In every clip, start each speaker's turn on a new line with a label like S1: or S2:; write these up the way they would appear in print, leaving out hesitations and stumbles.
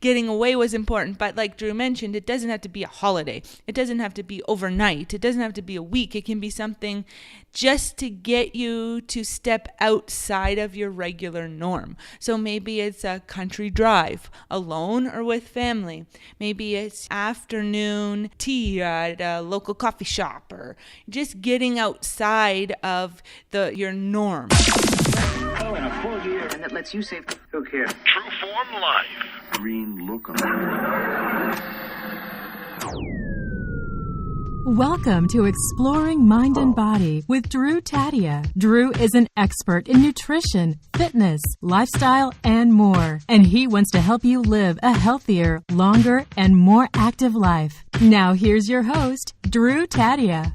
S1: getting away was important. But like Drew mentioned, it doesn't have to be a holiday. It doesn't have to be overnight. It doesn't have to be a week. It can be something just to get you to step outside of your regular norm. So maybe it's a country drive, alone or with family. Maybe it's afternoon tea at a local coffee shop, or just getting outside of your norm.
S2: Oh, in a full year. And that lets you save. Who cares?
S3: True Form Life.
S4: Green look on it.
S5: Welcome to Exploring Mind and Body with Drew Tadia. Drew is an expert in nutrition, fitness, lifestyle, and more. And he wants to help you live a healthier, longer, and more active life. Now here's your host, Drew Tadia.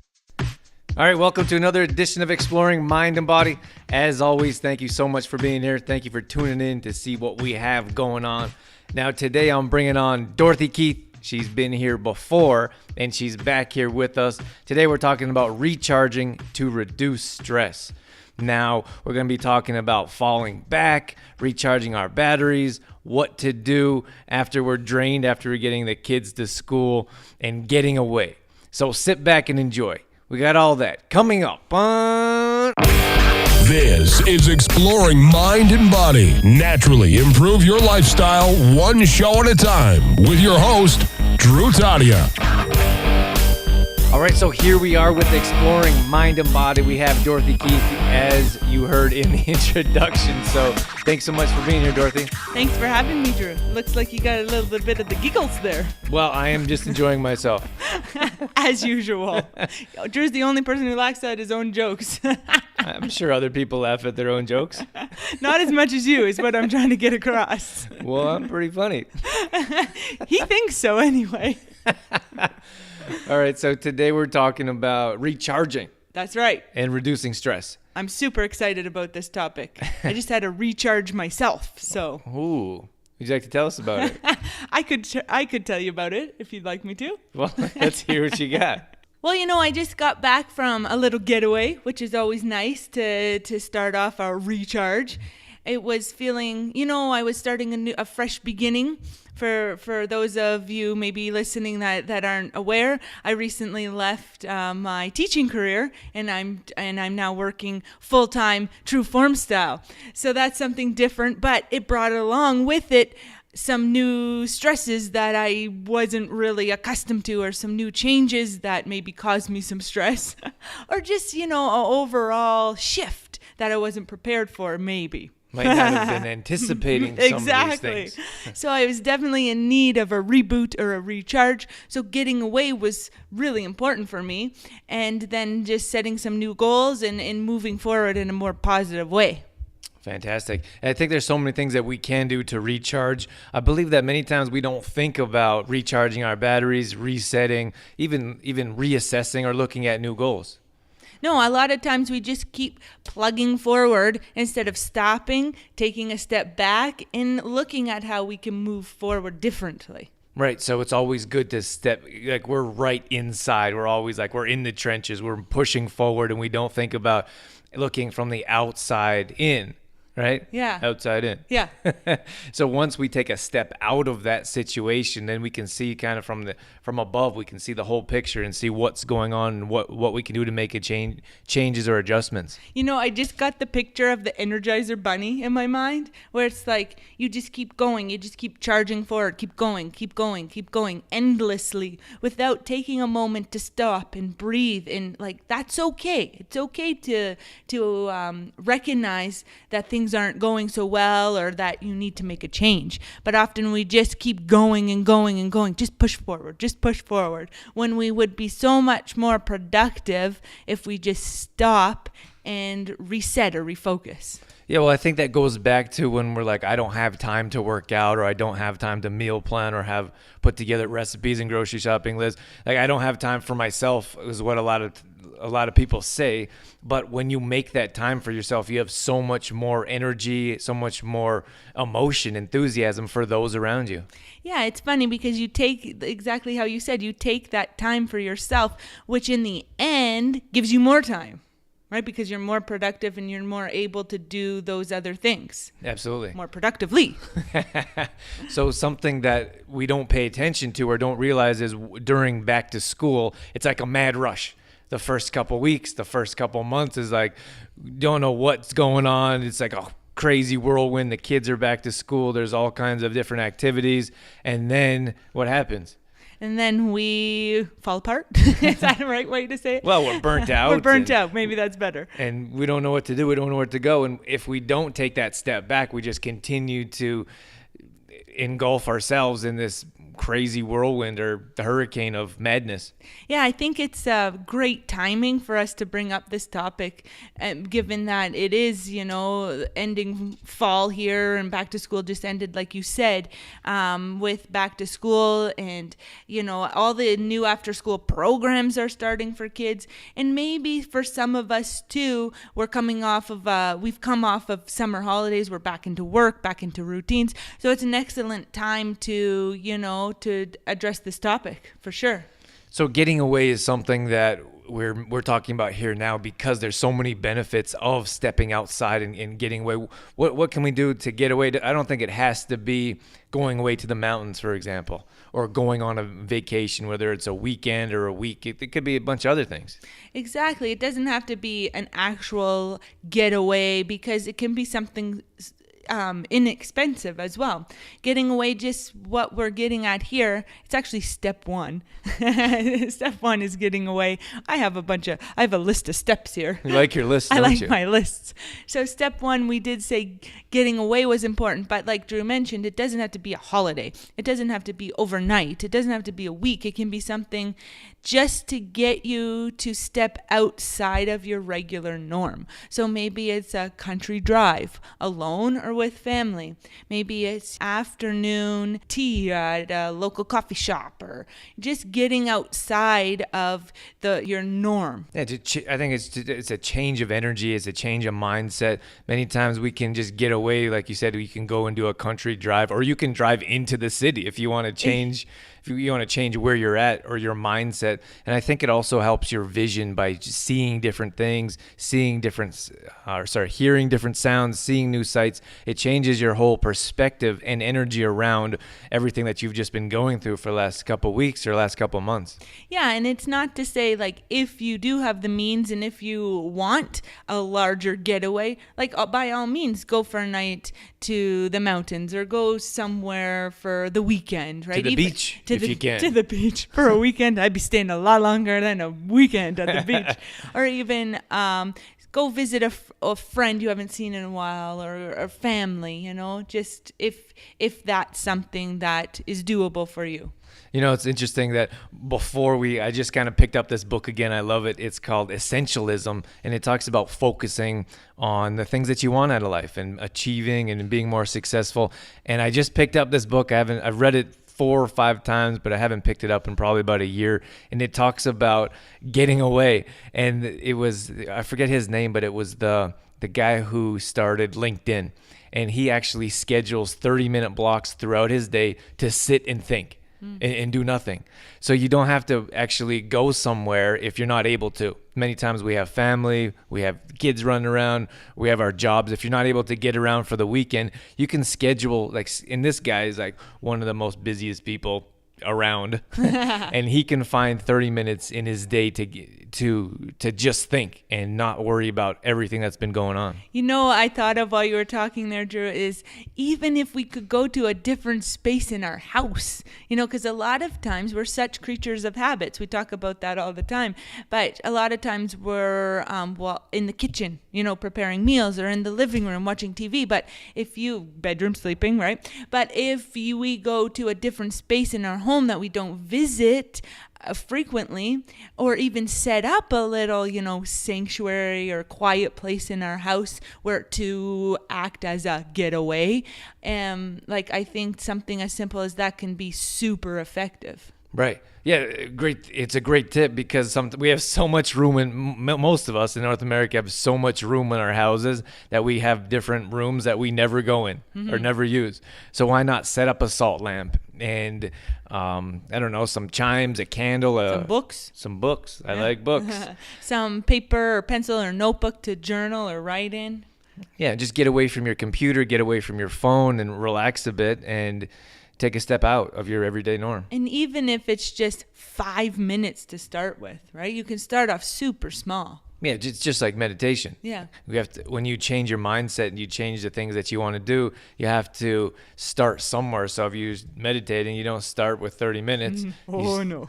S6: All right, welcome to another edition of Exploring Mind and Body. As always, thank you so much for being here. Thank you for tuning in to see what we have going on. Now, today I'm bringing on Dorothy Keith. She's been here before, and she's back here with us. Today we're talking about recharging to reduce stress. Now, we're going to be talking about falling back, recharging our batteries, what to do after we're drained, after we're getting the kids to school, and getting away. So sit back and enjoy. We got all that coming up on...
S3: This is Exploring Mind and Body. Naturally improve your lifestyle one show at a time with your host, Drew Tadia.
S6: All right, so here we are with Exploring Mind and Body. We have Dorothy Keith, as you heard in the introduction. So thanks so much for being here, Dorothy.
S1: Thanks for having me, Drew. Looks like you got a little bit of the giggles there.
S6: Well, I am just enjoying myself.
S1: As usual. Drew's the only person who laughs at his own jokes.
S6: I'm sure other people laugh at their own jokes.
S1: Not as much as you is what I'm trying to get across.
S6: Well, I'm pretty funny.
S1: He thinks so anyway.
S6: All right, so today we're talking about recharging.
S1: That's right.
S6: And reducing stress.
S1: I'm super excited about this topic. I just had to recharge myself, so.
S6: Ooh. Would you like to tell us about it?
S1: I could tell you about it if you'd like me to.
S6: Well, let's hear what you got.
S1: Well, I just got back from a little getaway, which is always nice to start off our recharge. It was feeling, I was starting a fresh beginning. For those of you maybe listening that aren't aware, I recently left my teaching career, and I'm now working full-time True Form style. So that's something different, but it brought along with it some new stresses that I wasn't really accustomed to, or some new changes that maybe caused me some stress, or just, an overall shift that I wasn't prepared for, maybe.
S6: Might not have been anticipating some of these things.
S1: So I was definitely in need of a reboot or a recharge. So getting away was really important for me. And then just setting some new goals and moving forward in a more positive way.
S6: Fantastic. And I think there's so many things that we can do to recharge. I believe that many times we don't think about recharging our batteries, resetting, even reassessing or looking at new goals.
S1: No, a lot of times we just keep plugging forward instead of stopping, taking a step back, and looking at how we can move forward differently.
S6: Right. So it's always good to step, like we're right inside. We're always like we're in the trenches. We're pushing forward, and we don't think about looking from the outside in. Right?
S1: Yeah.
S6: Outside in.
S1: Yeah.
S6: So once we take a step out of that situation, then we can see kind of from above, we can see the whole picture and see what's going on and what we can do to make a changes or adjustments.
S1: I just got the picture of the Energizer Bunny in my mind, where it's like you just keep going, you just keep charging forward, keep going endlessly without taking a moment to stop and breathe. And like that's okay. It's okay to recognize that things aren't going so well, or that you need to make a change. But often we just keep going and going and going. Just push forward. When we would be so much more productive if we just stop and reset or refocus.
S6: Yeah, well, I think that goes back to when we're like, I don't have time to work out, or I don't have time to meal plan, or have put together recipes and grocery shopping lists. Like, I don't have time for myself is what a lot of people say. But when you make that time for yourself, you have so much more energy, so much more emotion, enthusiasm for those around you.
S1: Yeah, it's funny because you take, exactly how you said, you take that time for yourself, which in the end gives you more time. right? Because you're more productive and you're more able to do those other things
S6: Absolutely.
S1: more productively.
S6: So something that we don't pay attention to or don't realize is during back to school, it's like a mad rush. The first couple weeks, the first couple months is like, don't know what's going on. It's like a crazy whirlwind. The kids are back to school. There's all kinds of different activities. And then what happens?
S1: And then we fall apart. Is that the right way to say it?
S6: Well, we're burnt out.
S1: We're burnt out. Maybe that's better.
S6: And we don't know what to do. We don't know where to go. And if we don't take that step back, we just continue to engulf ourselves in this crazy whirlwind or the hurricane of madness.
S1: Yeah, I think it's great timing for us to bring up this topic, given that it is, ending fall here and back to school just ended, like you said, with back to school and, all the new after school programs are starting for kids. And maybe for some of us too, we've come off of summer holidays. We're back into work, back into routines. So it's an excellent time to, to address this topic for sure.
S6: So getting away is something that we're talking about here now because there's so many benefits of stepping outside and getting away. What can we do to get away? I don't think it has to be going away to the mountains, for example, or going on a vacation, whether it's a weekend or a week. It could be a bunch of other things.
S1: Exactly. It doesn't have to be an actual getaway because it can be something inexpensive as well. Getting away, just what we're getting at here, it's actually step one. Step one is getting away. I have a list of steps here.
S6: You like your list,
S1: I
S6: don't
S1: like
S6: you?
S1: my lists. So step one, we did say getting away was important, but like Drew mentioned, it doesn't have to be a holiday. It doesn't have to be overnight. It doesn't have to be a week. It can be something just to get you to step outside of your regular norm. So maybe it's a country drive, alone or with family. Maybe it's afternoon tea at a local coffee shop, or just getting outside of your norm.
S6: Yeah, I think it's a change of energy. It's a change of mindset. Many times we can just get away, like you said. We can go and do a country drive, or you can drive into the city if you want to change. If you want to change where you're at or your mindset. And I think it also helps your vision by just seeing different things, hearing different sounds, seeing new sights. It changes your whole perspective and energy around everything that you've just been going through for the last couple of weeks or last couple of months.
S1: Yeah, and it's not to say, like, if you do have the means and if you want a larger getaway, like, by all means, go for a night to the mountains or go somewhere for the weekend, right?
S6: To the beach, if you can.
S1: To the beach for a weekend. I'd be staying a lot longer than a weekend at the beach. Or even go visit a friend you haven't seen in a while, or a family, just if that's something that is doable for you.
S6: It's interesting that I just kind of picked up this book again. I love it. It's called Essentialism, and it talks about focusing on the things that you want out of life and achieving and being more successful. And I just picked up this book. I've read it 4 or 5 times, but I haven't picked it up in probably about a year. And it talks about getting away. And I forget his name, but it was the guy who started LinkedIn. And he actually schedules 30-minute blocks throughout his day to sit and think. And do nothing. So you don't have to actually go somewhere if you're not able to. Many times we have family, we have kids running around, we have our jobs. If you're not able to get around for the weekend, you can schedule, and this guy is like one of the most busiest people around, and he can find 30 minutes in his day to just think and not worry about everything that's been going on.
S1: I thought of while you were talking there, Drew, is even if we could go to a different space in our house, because a lot of times we're such creatures of habits. We talk about that all the time, but a lot of times we're in the kitchen, preparing meals, or in the living room watching TV. But bedroom sleeping, right? But if we go to a different space in our home that we don't visit frequently, or even set up a little, sanctuary or quiet place in our house where to act as a getaway, I think something as simple as that can be super effective.
S6: Right. Yeah, great. It's a great tip because we have so much room most of us in North America have so much room in our houses that we have different rooms that we never go in or never use. So why not set up a salt lamp and I don't know, some chimes, a candle,
S1: Some books.
S6: Some books. I like books.
S1: Some paper or pencil or notebook to journal or write in.
S6: Yeah, just get away from your computer, get away from your phone and relax a bit and take a step out of your everyday norm.
S1: And even if it's just 5 minutes to start with, right? You can start off super small.
S6: Yeah, it's just like meditation.
S1: Yeah.
S6: We have to, when you change your mindset and you change the things that you want to do, you have to start somewhere. So if you meditating, you don't start with 30 minutes.
S1: No.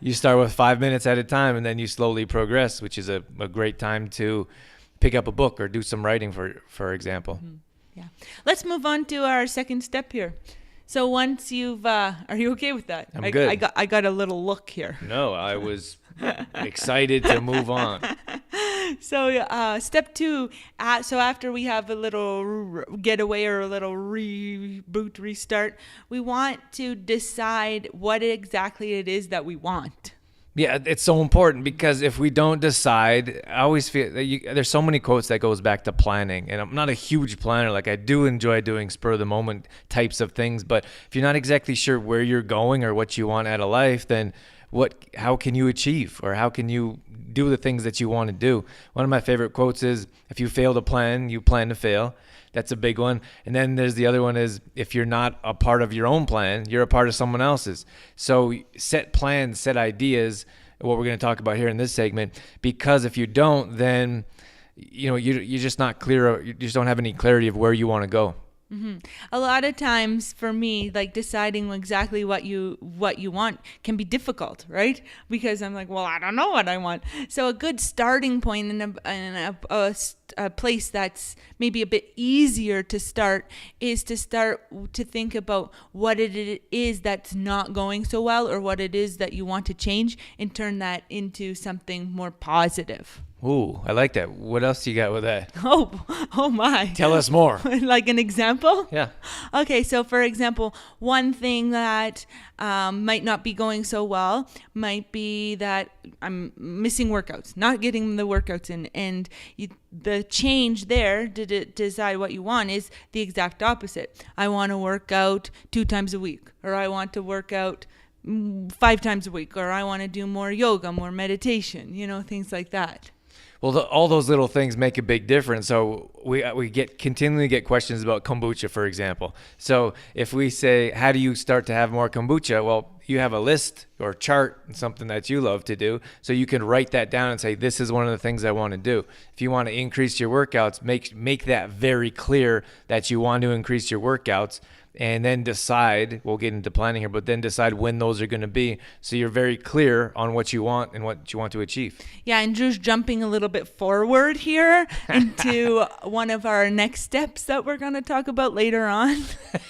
S6: You start with 5 minutes at a time, and then you slowly progress, which is a great time to pick up a book or do some writing, for example.
S1: Yeah. Let's move on to our second step here. So once you've, are you okay with that?
S6: I'm good.
S1: I got a little look here.
S6: No, I was excited to move on.
S1: So step 2, so after we have a little getaway or a little reboot, restart, we want to decide what exactly it is that we want.
S6: Yeah, it's so important because if we don't decide, I always feel that there's so many quotes that goes back to planning. And I'm not a huge planner. Like I do enjoy doing spur of the moment types of things. But if you're not exactly sure where you're going or what you want out of life, then how can you achieve or how can you do the things that you want to do? One of my favorite quotes is, if you fail to plan, you plan to fail. That's a big one. And then there's the other one is, if you're not a part of your own plan, you're a part of someone else's. So set plans, set ideas, what we're going to talk about here in this segment, because if you don't, then you're just not clear. You just don't have any clarity of where you want to go.
S1: Mm-hmm. A lot of times for me, like deciding exactly what you want can be difficult, right? Because I'm like, well, I don't know what I want. So a good starting point and a place that's maybe a bit easier to start is to start to think about what it is that's not going so well or what it is that you want to change and turn that into something more positive.
S6: Ooh, I like that. What else you got with that?
S1: Oh my.
S6: Tell us more.
S1: Like an example?
S6: Yeah.
S1: Okay, so for example, one thing that might not be going so well might be that I'm missing workouts, not getting the workouts in. And the change there to decide what you want is the exact opposite. I want to work out 2 times a week, or I want to work out 5 times a week, or I want to do more yoga, more meditation, things like that.
S6: Well, all those little things make a big difference. So we continually get questions about kombucha, for example. So if we say, how do you start to have more kombucha? Well, you have a list or chart, something that you love to do. So you can write that down and say, this is one of the things I want to do. If you want to increase your workouts, make that very clear that you want to increase your workouts. And then decide, we'll get into planning here, but then decide when those are going to be. So you're very clear on what you want and what you want to achieve.
S1: Yeah, and Drew's jumping a little bit forward here into one of our next steps that we're going to talk about later on,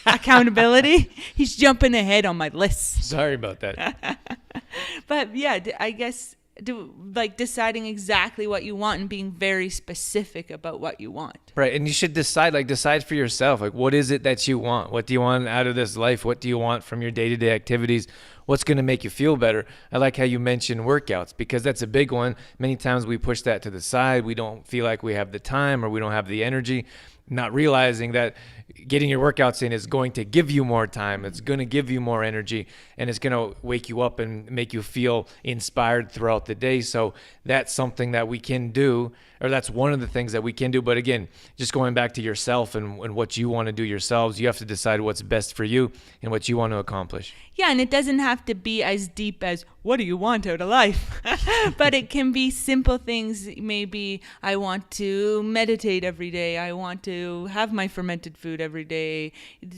S1: accountability. He's jumping ahead on my list.
S6: Sorry about that.
S1: But yeah, I guess deciding exactly what you want and being very specific about what you want.
S6: Right. And you should decide for yourself. Like, what is it that you want? What do you want out of this life? What do you want from your day-to-day activities? What's going to make you feel better? I like how you mentioned workouts because that's a big one. Many times we push that to the side. We don't feel like we have the time or we don't have the energy, not realizing that getting your workouts in is going to give you more time. It's going to give you more energy, and it's going to wake you up and make you feel inspired throughout the day. So that's something that we can do, or that's one of the things that we can do. But again, just going back to yourself and what you want to do yourselves, you have to decide what's best for you and what you want to accomplish.
S1: Yeah, and it doesn't have to be as deep as, what do you want out of life? But it can be simple things. Maybe I want to meditate every day. I want to have my fermented food every day.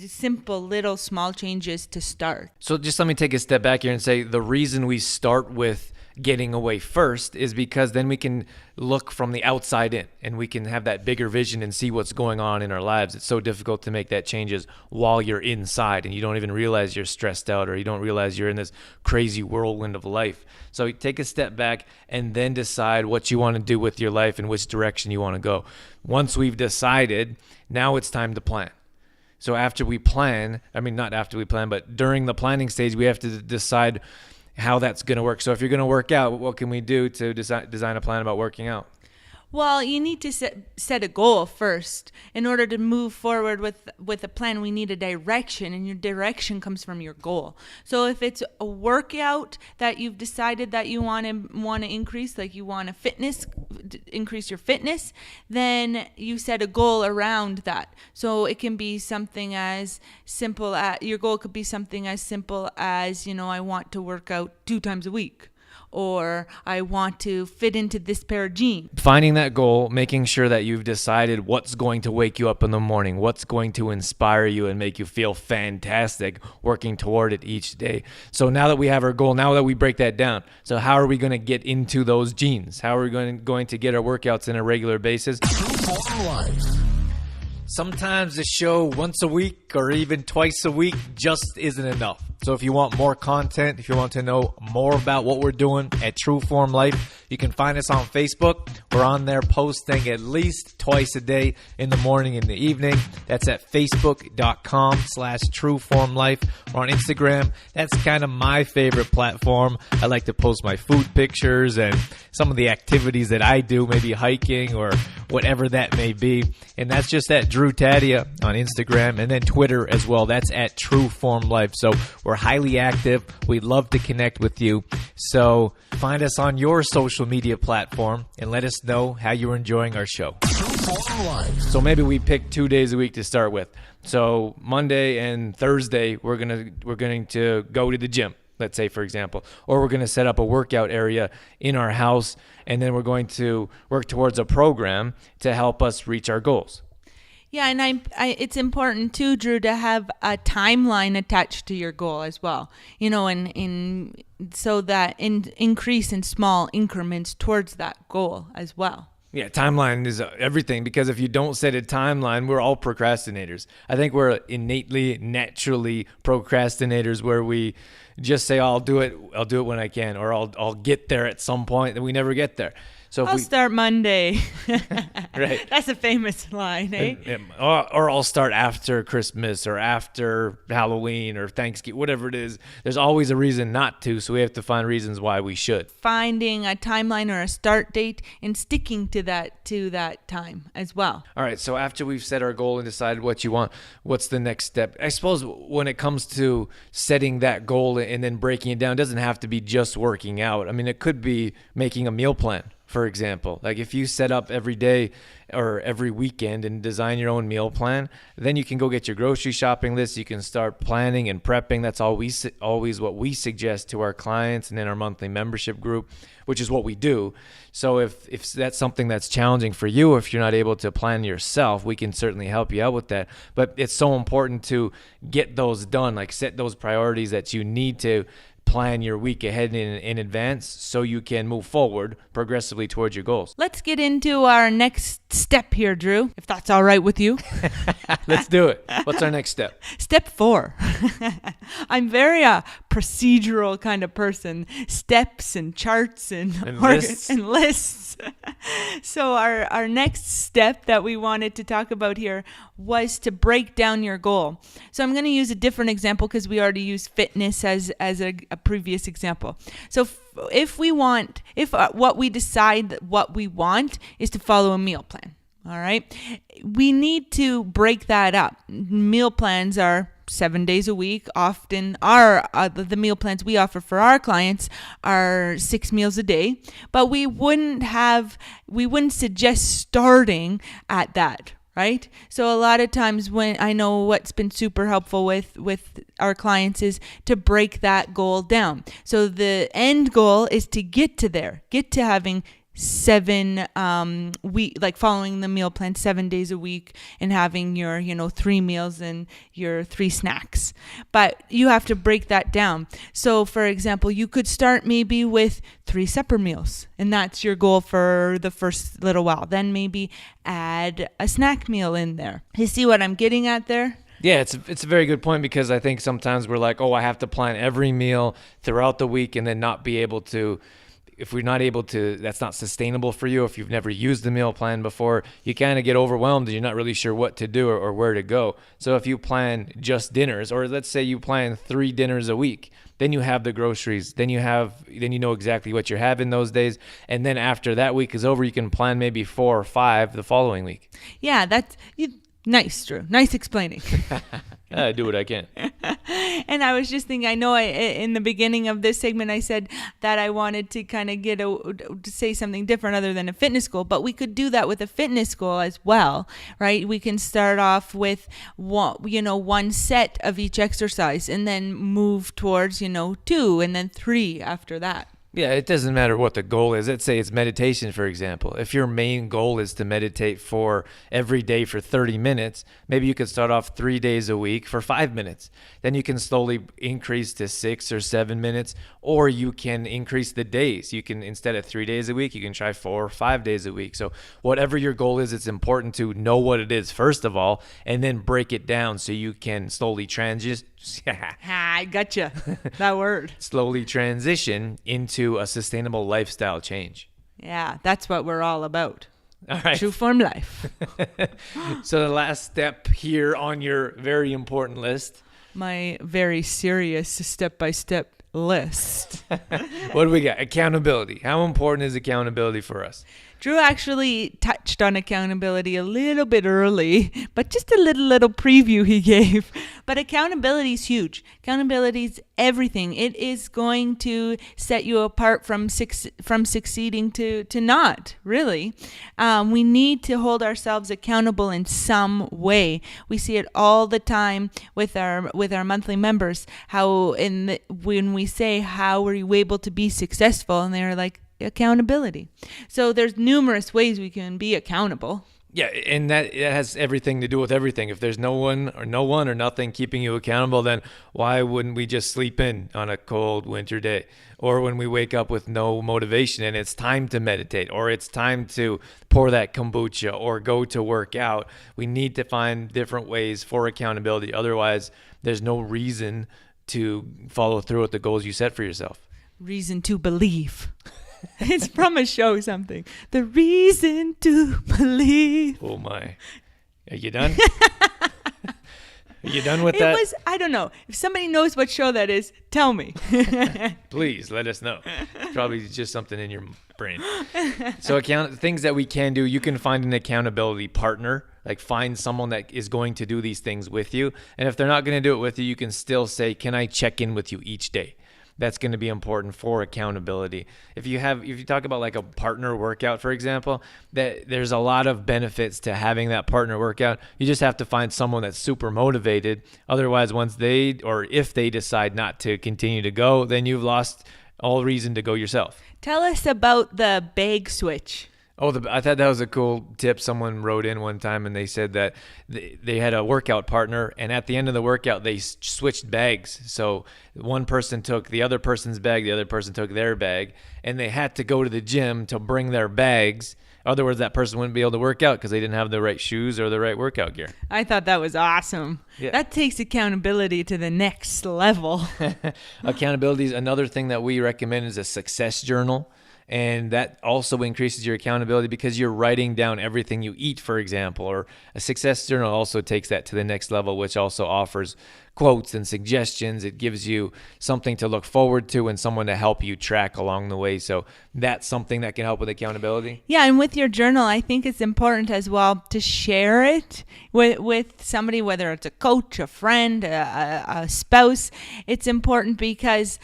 S1: Simple, little, small changes to start.
S6: So just let me take a step back here and say the reason we start with getting away first is because then we can look from the outside in and we can have that bigger vision and see what's going on in our lives. It's so difficult to make that changes while you're inside and you don't even realize you're stressed out or you don't realize you're in this crazy whirlwind of life. So take a step back and then decide what you want to do with your life and which direction you want to go. Once we've decided, now it's time to plan. So after we plan, not after we plan, but during the planning stage, we have to decide how that's going to work. So if you're going to work out, what can we do to design a plan about working out?
S1: Well, you need to set a goal first. In order to move forward with a plan, we need a direction, and your direction comes from your goal. So if it's a workout that you've decided that you want to increase, like you want to increase your fitness, then you set a goal around that. So it can be something as simple as, your goal could be something as simple as, I want to work out 2 times a week. Or I want to fit into this pair of jeans.
S6: Finding that goal, making sure that you've decided what's going to wake you up in the morning, what's going to inspire you and make you feel fantastic, working toward it each day. So now that we have our goal, now that we break that down, so how are we going to get into those jeans? How are we going to get our workouts on a regular basis? Sometimes the show once a week or even twice a week just isn't enough. So if you want more content, if you want to know more about what we're doing at True Form Life, you can find us on Facebook. We're on there posting at least twice a day, in the morning and the evening. That's at facebook.com/trueformlife. Or on Instagram. That's kind of my favorite platform. I like to post my food pictures and some of the activities that I do, maybe hiking or whatever that may be. And that's just at Drew Tadia on Instagram, and then Twitter as well. That's at True Form Life. So we're highly active. We'd love to connect with you. So find us on your social media platform and let us know how you're enjoying our show. So maybe we pick 2 days a week to start with. So Monday and Thursday, we're going to go to the gym. Let's say, for example, or we're going to set up a workout area in our house, and then we're going to work towards a program to help us reach our goals.
S1: Yeah, and it's important too, Drew, to have a timeline attached to your goal as well. So that increase in small increments towards that goal as well.
S6: Yeah, timeline is everything, because if you don't set a timeline, we're all procrastinators. I think we're innately, naturally procrastinators, where we just say, "Oh, I'll do it when I can," or I'll get there at some point, and we never get there. So
S1: I'll start Monday.
S6: Right.
S1: That's a famous line, eh?
S6: Or I'll start after Christmas or after Halloween or Thanksgiving, whatever it is. There's always a reason not to, so we have to find reasons why we should.
S1: Finding a timeline or a start date and sticking to that time as well.
S6: All right, so after we've set our goal and decided what you want, what's the next step? I suppose when it comes to setting that goal and then breaking it down, it doesn't have to be just working out. It could be making a meal plan. For example, like if you set up every day or every weekend and design your own meal plan, then you can go get your grocery shopping list. You can start planning and prepping. That's always what we suggest to our clients and in our monthly membership group, which is what we do. So if that's something that's challenging for you, if you're not able to plan yourself, we can certainly help you out with that. But it's so important to get those done, like set those priorities that you need to plan your week ahead in advance so you can move forward progressively towards your goals.
S1: Let's get into our next step here, Drew, if that's all right with you.
S6: Let's do it. What's our next step?
S1: Step 4. I'm very procedural kind of person. Steps and charts and lists. So our next step that we wanted to talk about here was to break down your goal. So I'm going to use a different example because we already used fitness as a previous example. So if what we decide what we want is to follow a meal plan, all right, we need to break that up. Meal plans are 7 days a week. Often the meal plans we offer for our clients are 6 meals a day, but we wouldn't suggest starting at that. Right? So a lot of times when I know what's been super helpful with our clients is to break that goal down. So the end goal is to get to having 7 like following the meal plan 7 days a week and having your 3 meals and your 3 snacks, but you have to break that down. So for example, you could start maybe with 3 supper meals, and that's your goal for the first little while. Then maybe add a snack meal in there. You see what I'm getting at there?
S6: Yeah, it's a very good point, because I think sometimes we're like, oh, I have to plan every meal throughout the week and then not be able to if we're not able to, that's not sustainable for you. If you've never used the meal plan before, you kind of get overwhelmed and you're not really sure what to do or where to go. So if you plan just dinners, or let's say you plan 3 dinners a week, then you have the groceries, then you know exactly what you're having those days. And then after that week is over, you can plan maybe 4 or 5 the following week.
S1: Yeah, nice, Drew. Nice explaining.
S6: I do what I can.
S1: And I was just thinking, I know in the beginning of this segment, I said that I wanted to kind of to say something different other than a fitness goal, but we could do that with a fitness goal as well, right? We can start off with one set of each exercise and then move towards, 2 and then 3 after that.
S6: Yeah, it doesn't matter what the goal is. Let's say it's meditation, for example. If your main goal is to meditate for every day for 30 minutes, maybe you could start off 3 days a week for 5 minutes. Then you can slowly increase to 6 or 7 minutes, or you can increase the days. You can, instead of 3 days a week, you can try 4 or 5 days a week. So whatever your goal is, it's important to know what it is first of all, and then break it down so you can slowly transition.
S1: I gotcha. That word.
S6: Slowly transition into a sustainable lifestyle change.
S1: Yeah, that's what we're all about.
S6: All right.
S1: True form life.
S6: So the last step here on your very important list.
S1: My very serious step-by-step list.
S6: What do we got? Accountability. How important is accountability for us?
S1: Drew actually touched on accountability a little bit early, but just a little preview he gave. But accountability is huge. Accountability is everything. It is going to set you apart from succeeding to not, really. We need to hold ourselves accountable in some way. We see it all the time with our monthly members, how when we say, how were you able to be successful? And they're like, accountability. So there's numerous ways we can be accountable.
S6: Yeah, and that it has everything to do with everything. If there's no one or nothing keeping you accountable, then why wouldn't we just sleep in on a cold winter day? Or when we wake up with no motivation and it's time to meditate, or it's time to pour that kombucha or go to work out, we need to find different ways for accountability. Otherwise, there's no reason to follow through with the goals you set for yourself.
S1: Reason to believe. It's from a show something. The reason to believe.
S6: Oh my. Are you done? Are you done with that?
S1: I don't know. If somebody knows what show that is, tell me.
S6: Please let us know. It's probably just something in your brain. So things that we can do, you can find an accountability partner. Like find someone that is going to do these things with you. And if they're not going to do it with you, you can still say, can I check in with you each day? That's going to be important for accountability. If you talk about like a partner workout, for example, that there's a lot of benefits to having that partner workout. You just have to find someone that's super motivated. Otherwise, if they decide not to continue to go, then you've lost all reason to go yourself.
S1: Tell us about the bag switch.
S6: Oh, I thought that was a cool tip. Someone wrote in one time and they said that they had a workout partner, and at the end of the workout, they switched bags. So one person took the other person's bag, the other person took their bag, and they had to go to the gym to bring their bags. Otherwise, that person wouldn't be able to work out because they didn't have the right shoes or the right workout gear.
S1: I thought that was awesome. Yeah. That takes accountability to the next level.
S6: Accountability is another thing that we recommend is a success journal. And that also increases your accountability because you're writing down everything you eat, for example. Or a success journal also takes that to the next level, which also offers quotes and suggestions. It gives you something to look forward to and someone to help you track along the way. So that's something that can help with accountability.
S1: Yeah, and with your journal, I think it's important as well to share it with somebody, whether it's a coach, a friend, a spouse. It's important because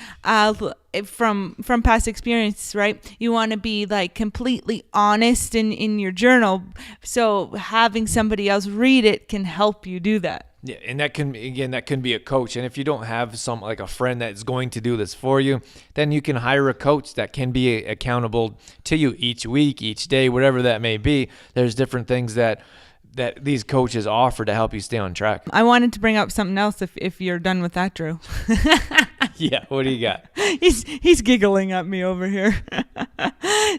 S1: from past experience, right? You want to be like completely honest in your journal. So having somebody else read it can help you do that.
S6: Yeah, and that can be a coach. And if you don't have like a friend that's going to do this for you, then you can hire a coach that can be accountable to you each week, each day, whatever that may be. There's different things that these coaches offer to help you stay on track.
S1: I wanted to bring up something else if you're done with that, Drew.
S6: Yeah, what do you got?
S1: He's giggling at me over here.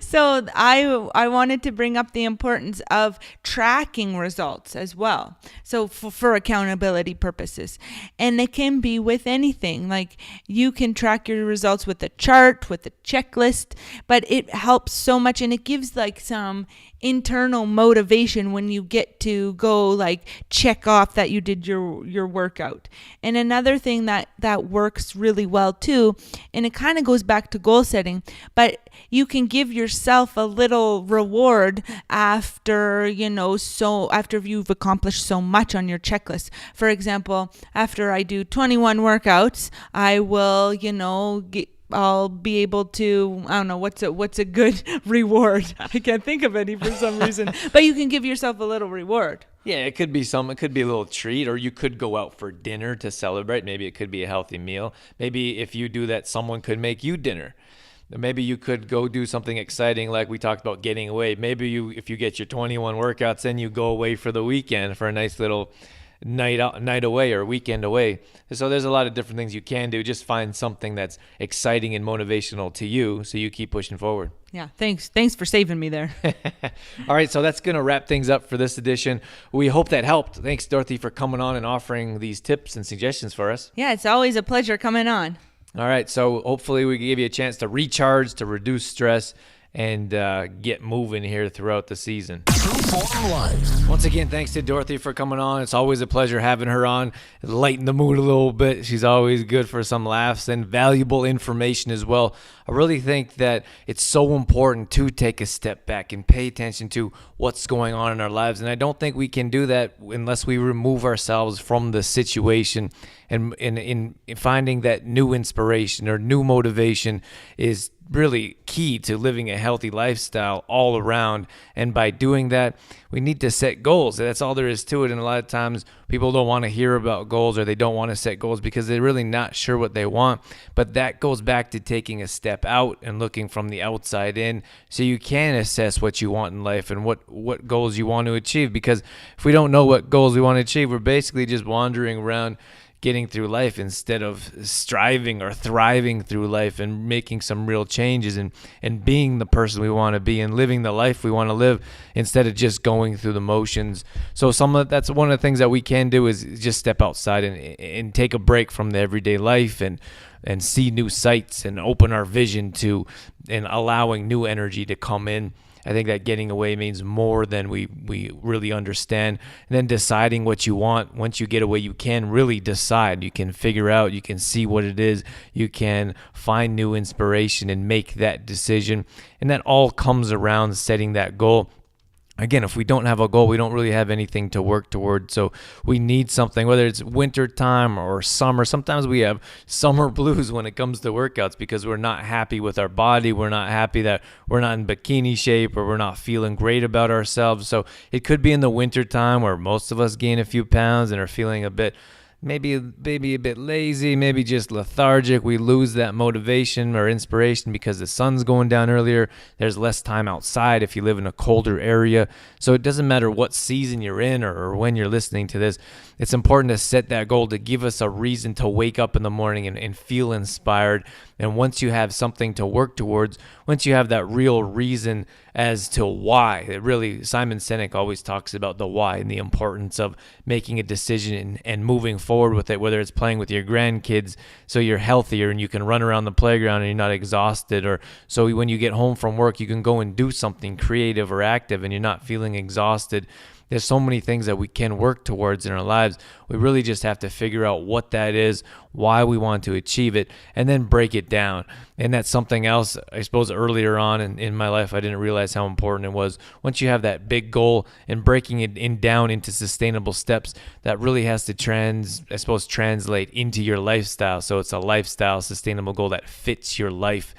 S1: So I wanted to bring up the importance of tracking results as well. So for accountability purposes, and it can be with anything. Like you can track your results with a chart, with a checklist, but it helps so much, and it gives like some internal motivation when you get to go like check off that you did your workout. And another thing that works really well too, and it kind of goes back to goal setting, but you can give yourself a little reward after you've accomplished so much on your checklist. For example, after I do 21 workouts, I will I'll be able to, I don't know, what's a good reward? I can't think of any for some reason. But you can give yourself a little reward.
S6: Yeah, it could be it could be a little treat, or you could go out for dinner to celebrate. Maybe it could be a healthy meal. Maybe if you do that, someone could make you dinner. Maybe you could go do something exciting like we talked about getting away. Maybe if you get your 21 workouts, then you go away for the weekend for a nice little night away or weekend away. So there's a lot of different things you can do. Just find something that's exciting and motivational to you so you keep pushing forward.
S1: Yeah, thanks for saving me there.
S6: All right, so that's going to wrap things up for this edition. We hope that helped. Thanks, Dorothy, for coming on and offering these tips and suggestions for us.
S1: Yeah, it's always a pleasure coming on.
S6: All right, so hopefully we give you a chance to recharge, to reduce stress, and get moving here throughout the season. Once again, thanks to Dorothy for coming on. It's always a pleasure having her on. Lighten the mood a little bit. She's always good for some laughs and valuable information as well. I really think that it's so important to take a step back and pay attention to what's going on in our lives. And I don't think we can do that unless we remove ourselves from the situation. And in finding that new inspiration or new motivation is really key to living a healthy lifestyle all around. And by doing that, we need to set goals. That's all there is to it. And a lot of times people don't want to hear about goals, or they don't want to set goals because they're really not sure what they want. But that goes back to taking a step out and looking from the outside in, so you can assess what you want in life and what goals you want to achieve. Because if we don't know what goals we want to achieve, we're basically just wandering around getting through life instead of striving or thriving through life and making some real changes and being the person we want to be and living the life we want to live instead of just going through the motions. So that's one of the things that we can do is just step outside and take a break from the everyday life and see new sights and open our vision to and allowing new energy to come in. I think that getting away means more than we really understand. And then deciding what you want. Once you get away, you can really decide. You can figure out, you can see what it is. You can find new inspiration and make that decision. And that all comes around setting that goal. Again, if we don't have a goal, we don't really have anything to work toward. So we need something, whether it's winter time or summer. Sometimes we have summer blues when it comes to workouts because we're not happy with our body. We're not happy that we're not in bikini shape, or we're not feeling great about ourselves. So it could be in the winter time where most of us gain a few pounds and are feeling a bit maybe a bit lazy, maybe just lethargic. We lose that motivation or inspiration because the sun's going down earlier. There's less time outside if you live in a colder area. So it doesn't matter what season you're in or when you're listening to this. It's important to set that goal to give us a reason to wake up in the morning and feel inspired. And once you have something to work towards, once you have that real reason as to why, it really, Simon Sinek always talks about the why and the importance of making a decision and moving forward with it, whether it's playing with your grandkids so you're healthier and you can run around the playground and you're not exhausted, or so when you get home from work you can go and do something creative or active and you're not feeling exhausted. There's so many things that we can work towards in our lives. We really just have to figure out what that is, why we want to achieve it, and then break it down. And that's something else, I suppose, earlier on in my life, I didn't realize how important it was. Once you have that big goal and breaking it down into sustainable steps, that really has to translate into your lifestyle. So it's a lifestyle sustainable goal that fits your life.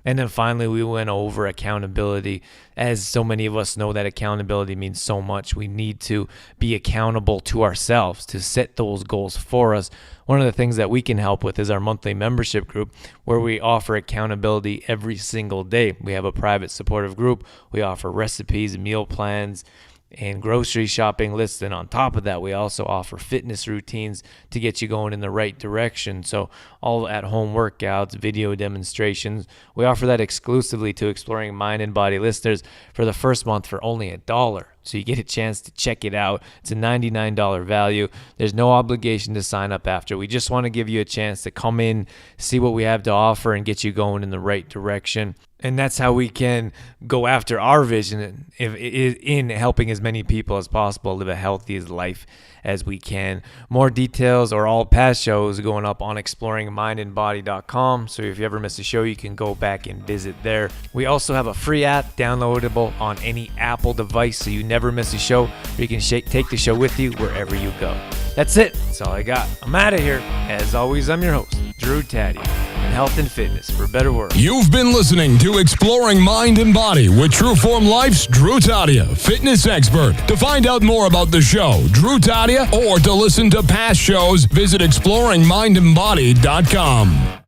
S6: And then finally, we went over accountability. As so many of us know that accountability means so much. We need to be accountable to ourselves to set those goals for us. One of the things that we can help with is our monthly membership group, where we offer accountability every single day. We have a private supportive group. We offer recipes, meal plans, and grocery shopping lists. And on top of that, we also offer fitness routines to get you going in the right direction. So all at-home workouts, video demonstrations, we offer that exclusively to Exploring Mind and Body listeners for the first month for only $1. So you get a chance to check it out. It's a $99 value. There's no obligation to sign up after. We just want to give you a chance to come in, see what we have to offer, and get you going in the right direction. And that's how we can go after our vision in helping as many people as possible live a healthiest life as we can. More details or all past shows going up on exploringmindandbody.com. So if you ever miss a show, you can go back and visit there. We also have a free app downloadable on any Apple device, so you never miss a show. Or you can take the show with you wherever you go. That's it. That's all I got. I'm out of here. As always, I'm your host, Drew Tadia, and health and fitness for a better world.
S3: You've been listening to Exploring Mind and Body with Trueform Life's Drew Tadia, fitness expert. To find out more about the show, Drew Tadia, or to listen to past shows, visit exploringmindandbody.com.